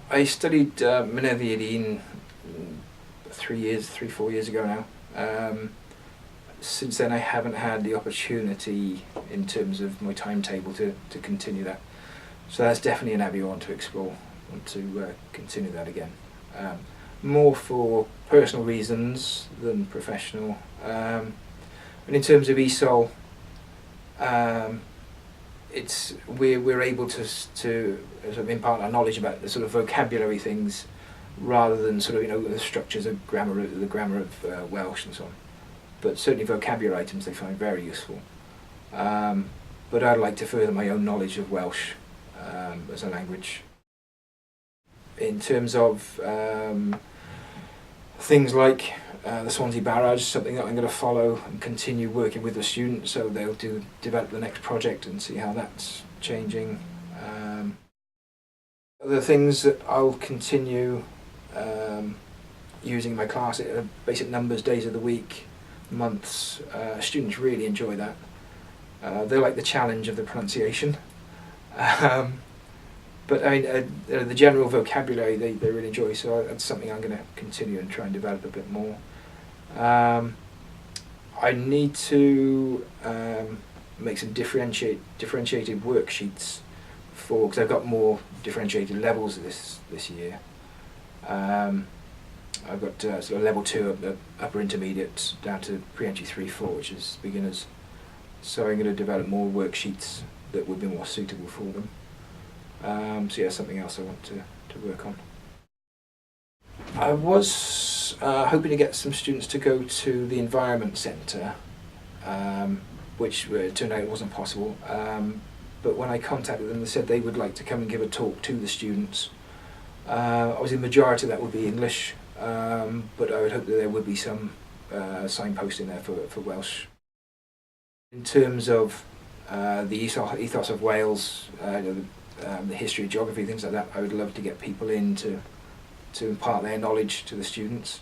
I studied Mynyddiad 4 years ago now. Since then I haven't had the opportunity in terms of my timetable to continue that. So that's definitely an avenue I want to explore. I want to continue that again. More for personal reasons than professional. And in terms of ESOL, we're able to sort of impart our knowledge about the sort of vocabulary things rather than sort of the structures of the grammar of Welsh and so on. But certainly vocabulary items they find very useful. But I'd like to further my own knowledge of Welsh as a language. In terms of things like the Swansea barrage, something that I'm going to follow and continue working with the students, so they'll develop the next project and see how that's changing. The things that I'll continue using in my class are basic numbers, days of the week, months. Students really enjoy that. They like the challenge of the pronunciation. But I mean, the general vocabulary they really enjoy, so that's something I'm going to continue and try and develop a bit more. I need to make some differentiated worksheets because I've got more differentiated levels this year. I've got sort of level 2 upper intermediate down to pre-entry 3-4, which is beginners. So I'm going to develop more worksheets that would be more suitable for them. So yeah, something else I want to work on. I was hoping to get some students to go to the Environment Centre, which turned out it wasn't possible. But when I contacted them, they said they would like to come and give a talk to the students. Obviously the majority of that would be English, but I would hope that there would be some signposting there for Welsh. In terms of the ethos of Wales, the history, geography, things like that, I would love to get people in to impart their knowledge to the students.